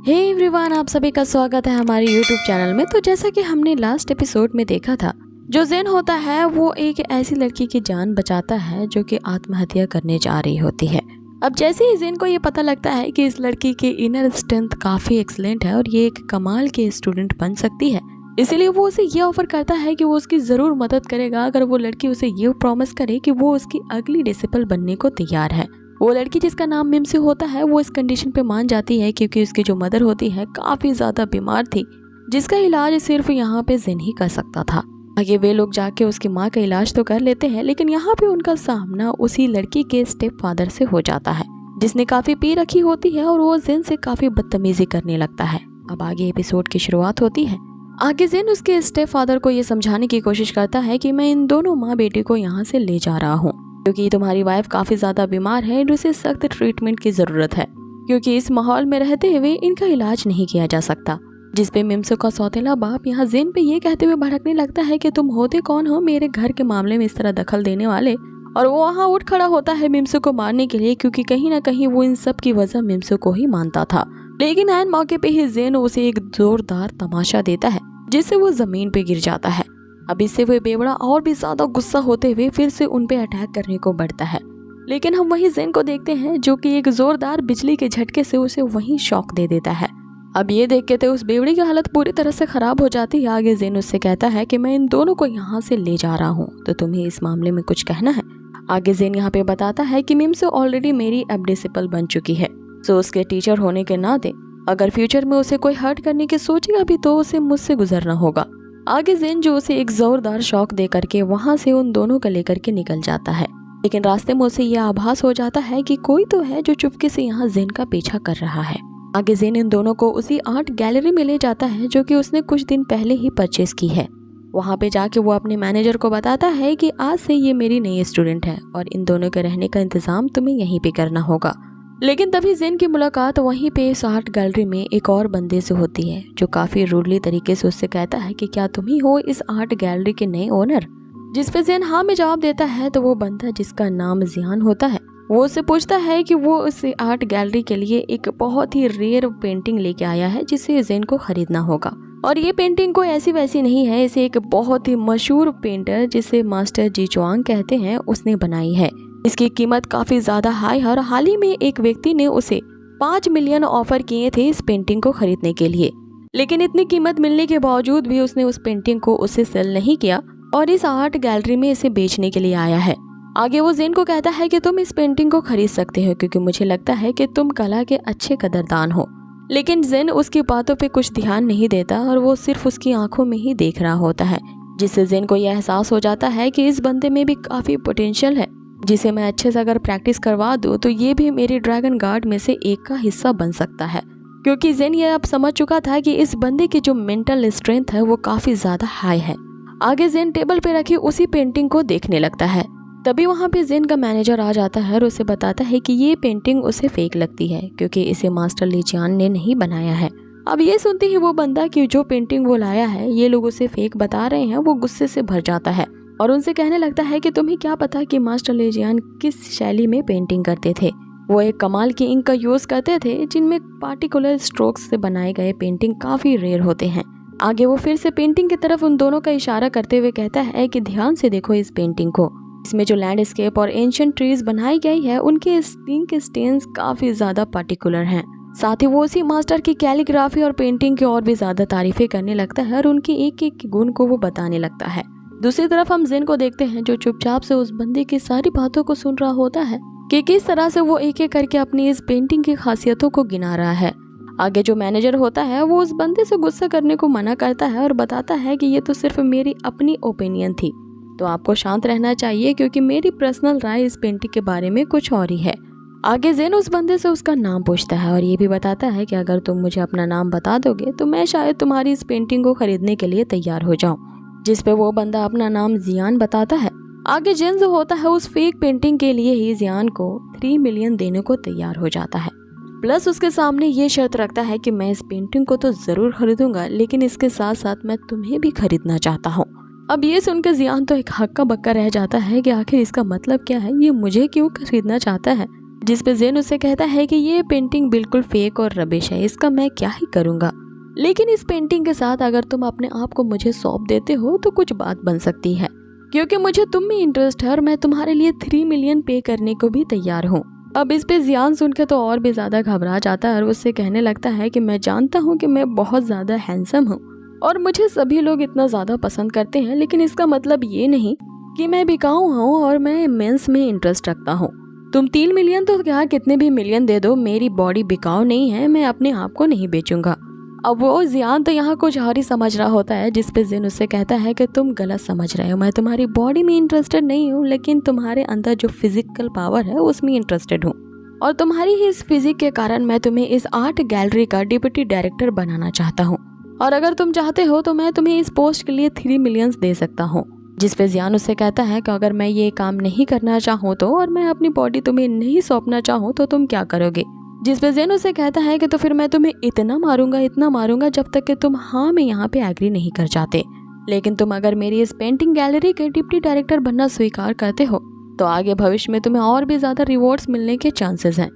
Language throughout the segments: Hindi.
हे एवरीवन, आप सभी का स्वागत है हमारे यूट्यूब चैनल में। तो जैसा कि हमने लास्ट एपिसोड में देखा था, जो जेन होता है वो एक ऐसी लड़की की जान बचाता है जो कि आत्महत्या करने जा रही होती है। अब जैसे ही जेन को ये पता लगता है कि इस लड़की की इनर स्ट्रेंथ काफी एक्सीलेंट है और ये एक कमाल के स्टूडेंट बन सकती है, इसीलिए वो उसे ये ऑफर करता है कि वो उसकी जरूर मदद करेगा अगर वो लड़की उसे ये प्रॉमिस करे कि वो उसकी अगली डिसिपल बनने को तैयार है। वो लड़की जिसका नाम मिमसी होता है वो इस कंडीशन पे मान जाती है क्योंकि उसकी जो मदर होती है काफी ज्यादा बीमार थी, जिसका इलाज सिर्फ यहाँ पे जेन ही कर सकता था। आगे वे लोग जाके उसकी माँ का इलाज तो कर लेते हैं, लेकिन यहाँ पे उनका सामना उसी लड़की के स्टेप फादर से हो जाता है, जिसने काफी पी रखी होती है और वो जेन से काफी बदतमीजी करने लगता है। अब आगे एपिसोड की शुरुआत होती है। आगे जेन उसके स्टेप फादर को ये समझाने की कोशिश करता है कि मैं इन दोनों माँ बेटी को यहाँ से ले जा रहा हूँ क्योंकि तुम्हारी वाइफ काफी ज्यादा बीमार है और उसे सख्त ट्रीटमेंट की जरूरत है, क्योंकि इस माहौल में रहते हुए इनका इलाज नहीं किया जा सकता। जिसपे मिमसो का सौतेला बाप यहाँ जेन पे ये कहते हुए भड़कने लगता है कि तुम होते कौन हो मेरे घर के मामले में इस तरह दखल देने वाले, और वो वहाँ उठ खड़ा होता है मिमसो को मारने के लिए, क्योंकि कहीं ना कहीं वो इन सब की वजह मिमसो को ही मानता था। लेकिन ऐन मौके पे ही जेन उसे एक जोरदार तमाशा देता है जिससे वो जमीन पे गिर जाता है। अब इससे वो बेवड़ा और भी ज्यादा गुस्सा होते हुए फिर से उन पे अटैक करने को बढ़ता है, लेकिन हम वही जेन को देखते हैं जो कि एक जोरदार बिजली के झटके से उसे वहीं शॉक दे देता है। अब ये देख के तो उस बेवड़ी की हालत पूरी तरह से खराब हो जाती है। आगे जेन उससे कहता है कि मैं इन दोनों को यहाँ से ले जा रहा हूँ, तो तुम्हें इस मामले में कुछ कहना है। आगे जेन यहाँ पे बताता है कि मिमसो ऑलरेडी मेरी अब डिसिपल बन चुकी है, सो उसके टीचर होने के नाते अगर फ्यूचर में उसे कोई हर्ट करने की सोचेगा भी तो उसे मुझसे गुजरना होगा। आगे जेन जो उसे एक जोरदार शॉक दे करके वहाँ से उन दोनों को लेकर के निकल जाता है, लेकिन रास्ते में उसे यह आभास हो जाता है कि कोई तो है जो चुपके से यहाँ जेन का पीछा कर रहा है। आगे जेन इन दोनों को उसी आर्ट गैलरी में ले जाता है जो कि उसने कुछ दिन पहले ही परचेज की है। वहाँ पे जाके वो अपने मैनेजर को बताता है कि आज से ये मेरी नई स्टूडेंट है और इन दोनों के रहने का इंतजाम तुम्हें यहीं पे करना होगा। लेकिन तभी जेन की मुलाकात वहीं पे इस आर्ट गैलरी में एक और बंदे से होती है जो काफी रूडली तरीके से उससे कहता है कि क्या तुम ही हो इस आर्ट गैलरी के नए ओनर। जिस पे जेन हाँ में जवाब देता है तो वो बंदा जिसका नाम जियान होता है वो उससे पूछता है कि वो उस आर्ट गैलरी के लिए एक बहुत ही रेयर पेंटिंग लेके आया है जिसे जेन को खरीदना होगा, और ये पेंटिंग कोई ऐसी वैसी नहीं है, इसे एक बहुत ही मशहूर पेंटर जिसे मास्टर जी चुआंग कहते हैं उसने बनाई है। इसकी कीमत काफी ज्यादा हाई है और हाल ही में एक व्यक्ति ने उसे 5 मिलियन ऑफर किए थे इस पेंटिंग को खरीदने के लिए, लेकिन इतनी कीमत मिलने के बावजूद भी उसने उस पेंटिंग को उसे सेल नहीं किया और इस आर्ट गैलरी में इसे बेचने के लिए आया है। आगे वो जेन को कहता है कि तुम इस पेंटिंग को खरीद सकते हो क्योंकि मुझे लगता है कि तुम कला के अच्छे कदरदान हो, लेकिन जेन उसकी बातों पे कुछ ध्यान नहीं देता और वो सिर्फ उसकी आंखों में ही देख रहा होता है, जिससे जेन को यह एहसास हो जाता है कि इस बंदे में भी काफी पोटेंशियल है, जिसे मैं अच्छे से अगर प्रैक्टिस करवा दूं तो ये भी मेरे ड्रैगन गार्ड में से एक का हिस्सा बन सकता है। क्योंकि जेन ये अब समझ चुका था कि इस बंदे की जो मेंटल स्ट्रेंथ है वो काफी ज्यादा हाई है। आगे जेन टेबल पे रखी उसी पेंटिंग को देखने लगता है। तभी वहाँ पे जेन का मैनेजर आ जाता है और उसे बताता है कि ये पेंटिंग उसे फेक लगती है क्योंकि इसे मास्टर ली जियान ने नहीं बनाया है। अब ये सुनते ही वो बंदा कि जो पेंटिंग वो लाया है ये लोग उसे फेक बता रहे हैं, वो गुस्से से भर जाता है और उनसे कहने लगता है कि तुम्हें क्या पता कि मास्टर ली जियान किस शैली में पेंटिंग करते थे। वो एक कमाल की इंक का यूज करते थे जिनमें पार्टिकुलर स्ट्रोक्स से बनाए गए पेंटिंग काफी रेयर होते हैं। आगे वो फिर से पेंटिंग की तरफ उन दोनों का इशारा करते हुए कहता है कि ध्यान से देखो इस पेंटिंग को, इसमें जो लैंडस्केप और एंशिएंट ट्रीज बनाई गई है उनके इंक स्टेन्स काफी ज्यादा पार्टिकुलर हैं। साथ ही वो उसी मास्टर की कैलीग्राफी और पेंटिंग की और भी ज्यादा तारीफें करने लगता है और उनके एक एक गुण को वो बताने लगता है। दूसरी तरफ हम जेन को देखते हैं जो चुपचाप से उस बंदे की सारी बातों को सुन रहा होता है कि किस तरह से वो एक एक करके अपनी इस पेंटिंग की खासियतों को गिना रहा है। आगे जो मैनेजर होता है वो उस बंदे से गुस्सा करने को मना करता है और बताता है कि ये तो सिर्फ मेरी अपनी ओपिनियन थी, तो आपको शांत रहना चाहिए क्योंकि मेरी पर्सनल राय इस पेंटिंग के बारे में कुछ और ही है। आगे जेन उस बंदे से उसका नाम पूछता है और ये भी बताता है कि अगर तुम मुझे अपना नाम बता दोगे तो मैं शायद तुम्हारी इस पेंटिंग को खरीदने के लिए तैयार हो जाऊं, जिस पे वो बंदा अपना नाम जियान बताता है। आगे जेन जो होता है उस फेक पेंटिंग के लिए ही जियान को 3 मिलियन देने को तैयार हो जाता है, प्लस उसके सामने ये शर्त रखता है कि मैं इस पेंटिंग को तो जरूर खरीदूंगा लेकिन इसके साथ साथ मैं तुम्हें भी खरीदना चाहता हूँ। अब ये सुनकर जियान तो एक हक्का बक्का रह जाता है कि आखिर इसका मतलब क्या है, ये मुझे क्यों खरीदना चाहता है। जिसपे जेन उससे कहता है कि ये पेंटिंग बिल्कुल फेक और रबिश है, इसका मैं क्या ही करूँगा, लेकिन इस पेंटिंग के साथ अगर तुम अपने आप को मुझे सौंप देते हो तो कुछ बात बन सकती है, क्योंकि मुझे तुम में इंटरेस्ट है और मैं तुम्हारे लिए 3 मिलियन पे करने को भी तैयार हूँ। अब इस पे जियान सुन के तो और भी ज़्यादा घबरा जाता है और उससे कहने लगता है कि मैं जानता हूँ कि मैं बहुत ज़्यादा हैंडसम हूँ और मुझे सभी लोग इतना ज़्यादा पसंद करते हैं, लेकिन इसका मतलब ये नहीं कि मैं बिकाऊ हूँ और मैं मेंस में इंटरेस्ट रखता हूँ। तुम 3 मिलियन तो क्या कितने भी मिलियन दे दो, मेरी बॉडी बिकाऊ नहीं है, मैं अपने आप को नहीं बेचूंगा। अब वो जियान तो यहाँ कुछ और ही समझ रहा होता है, जिसपे जिन उससे कहता है कि तुम गलत समझ रहे हो, मैं तुम्हारी बॉडी में इंटरेस्टेड नहीं हूँ, लेकिन तुम्हारे अंदर जो फिजिकल पावर है उसमें इंटरेस्टेड हूँ और तुम्हारी ही इस फिजिक के कारण मैं तुम्हें इस आर्ट गैलरी का डिप्टी डायरेक्टर बनाना चाहता हूँ और अगर तुम चाहते हो तो मैं तुम्हें इस पोस्ट के लिए 3 मिलियन दे सकता हूँ। जिसपे जियान उससे कहता है कि अगर मैं ये काम नहीं करना चाहूँ तो और मैं अपनी बॉडी तुम्हें नहीं सौंपना चाहूँ तो तुम क्या करोगे। जिसपे जेन उसे कहता है कि तो फिर मैं तुम्हें इतना मारूंगा जब तक कि तुम हाँ मैं यहाँ पे एग्री नहीं कर जाते, लेकिन तुम अगर मेरी इस पेंटिंग गैलरी के डिप्टी डायरेक्टर बनना स्वीकार करते हो तो आगे भविष्य में तुम्हें और भी ज़्यादा रिवॉर्ड्स मिलने के चांसेस हैं।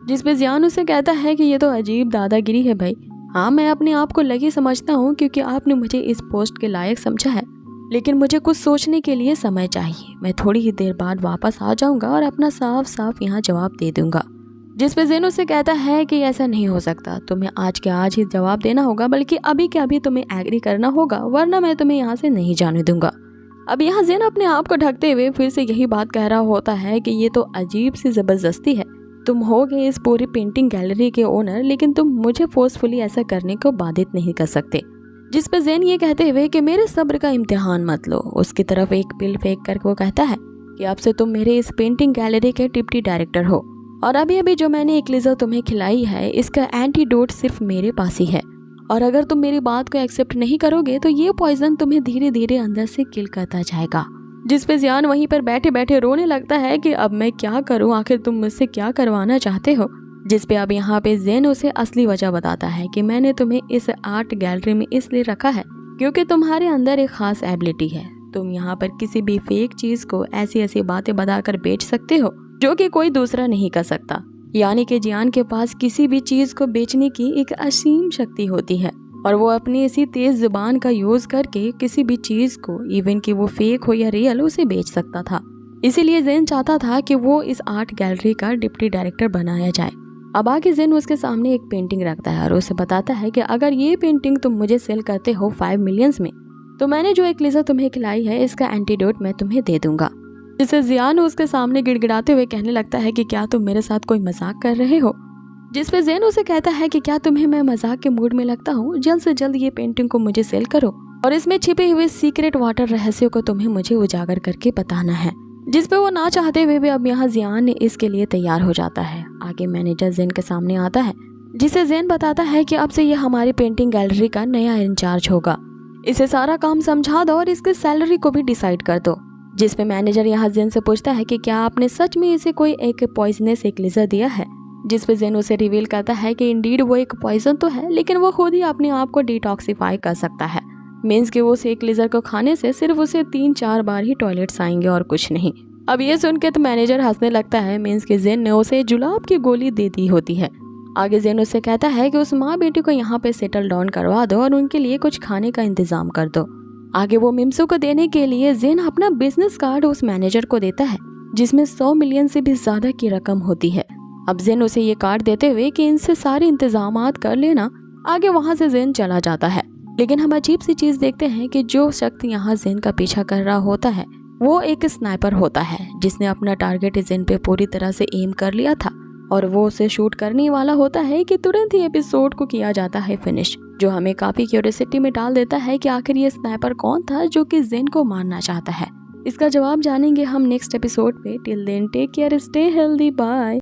जिसपे जियान उसे कहता है कि ये तो अजीब दादागिरी है भाई, हाँ मैं अपने आप को लकी समझता हूँ क्योंकि आपने मुझे इस पोस्ट के लायक समझा है, लेकिन मुझे कुछ सोचने के लिए समय चाहिए, मैं थोड़ी ही देर बाद वापस आ जाऊंगा और अपना साफ साफ यहाँ जवाब दे दूंगा। जिसपे जेन उससे कहता है कि ऐसा नहीं हो सकता, तुम्हें आज के आज ही जवाब देना होगा, बल्कि अभी के अभी तुम्हें एग्री करना होगा, वरना मैं तुम्हें यहाँ से नहीं जाने दूंगा। अब यहाँ जेन अपने आप को ढकते हुए फिर से यही बात कह रहा होता है कि ये तो अजीब सी जबरदस्ती है, तुम होगे इस पूरी पेंटिंग गैलरी के ओनर, लेकिन तुम मुझे फोर्सफुली ऐसा करने को बाधित नहीं कर सकते। जिसपे जेन ये कहते हुए कि मेरे सब्र का इम्तिहान मत लो, उसकी तरफ एक पिल फेंक कर वो कहता है कि अब से तुम मेरे इस पेंटिंग गैलरी के डिप्टी डायरेक्टर हो और अभी अभी जो मैंने एक लिजर तुम्हें खिलाई है इसका एंटीडोट सिर्फ मेरे पास ही है और अगर तुम मेरी बात को एक्सेप्ट नहीं करोगे तो ये पॉइजन तुम्हें धीरे धीरे अंदर से किल करता जाएगा। जिसपे जियान वहीं पर बैठे बैठे रोने लगता है कि अब मैं क्या करूं, आखिर तुम मुझसे क्या करवाना चाहते हो। जिसपे अब यहाँ पे जेन उसे असली वजह बताता है कि मैंने तुम्हें इस आर्ट गैलरी में इसलिए रखा है क्योंकि तुम्हारे अंदर एक खास एबिलिटी है, तुम यहाँ पर किसी भी फेक चीज को ऐसी ऐसी बातें बताकर बेच सकते हो जो कि कोई दूसरा नहीं कर सकता। यानी कि जियान के पास किसी भी चीज को बेचने की एक असीम शक्ति होती है और वो अपनी इसी तेज जुबान का यूज करके किसी भी चीज को, इवन कि वो फेक हो या रियल, उसे बेच सकता था। इसीलिए जेन चाहता था कि वो इस आर्ट गैलरी का डिप्टी डायरेक्टर बनाया जाए। अब आगे जेन उसके सामने एक पेंटिंग रखता है और उसे बताता है कि अगर ये पेंटिंग तुम मुझे सेल करते हो 5 मिलियंस में तो मैंने जो एक लेजर तुम्हें खिलाई है इसका एंटीडोट मैं तुम्हें दे दूंगा। जिसे जियान उसके सामने गिड़गिड़ाते हुए कहने लगता है कि क्या तुम मेरे साथ कोई मजाक कर रहे हो। जिसपे जेन उसे कहता है कि क्या तुम्हें मैं मजाक के मूड में लगता हूँ, जल्द से जल्द ये पेंटिंग को मुझे सेल करो और इसमें छिपे हुए सीक्रेट वाटर रहस्यों को तुम्हें मुझे उजागर करके बताना है। जिसपे वो ना चाहते हुए भी अब यहाँ जियान इसके लिए तैयार हो जाता है। आगे मैनेजर जेन के सामने आता है जिसे जेन बताता है कि अब से ये हमारी पेंटिंग गैलरी का नया इंचार्ज होगा, इसे सारा काम समझा दो और इसकी सैलरी को भी डिसाइड कर दो। जिसपे मैनेजर यहाँ जेन से पूछता है कि क्या आपने सच में इसे कोई एक पॉइजनस एक लेजर दिया है। जिसपे जेन उसे रिवील करता है कि इंडीड वो एक पॉइजन तो है, लेकिन वो खुद ही अपने आप को डिटॉक्सिफाई कर सकता है। मीन्स कि वो एक लेजर को खाने से सिर्फ उसे 3-4 बार ही टॉयलेट्स आएंगे और कुछ नहीं। अब ये सुन के तो मैनेजर हंसने लगता है। मीन्स कि जेन ने उसे जुलाब की गोली दे दी होती है। आगे जेन उससे कहता है कि उस माँ बेटी को यहाँ पे सेटल डाउन करवा दो और उनके लिए कुछ खाने का इंतजाम कर दो। आगे वो मिम्सू को देने के लिए जेन अपना बिजनेस कार्ड उस मैनेजर को देता है जिसमें 100 मिलियन से भी ज्यादा की रकम होती है। अब जेन उसे ये कार्ड देते हुए कि इनसे सारे इंतजामात कर लेना। आगे वहाँ से जेन चला जाता है। लेकिन हम अजीब सी चीज देखते हैं कि जो शख्स यहाँ जेन का पीछा कर रहा होता है वो एक स्नाइपर होता है जिसने अपना टारगेट जेन पे पूरी तरह से एम कर लिया था और वो उसे शूट करने वाला होता है कि तुरंत ही एपिसोड को किया जाता है फिनिश, जो हमें काफी क्यूरियोसिटी में डाल देता है कि आखिर ये स्नाइपर कौन था जो कि जेन को मारना चाहता है। इसका जवाब जानेंगे हम नेक्स्ट एपिसोड पे। Till then take care, stay healthy, bye.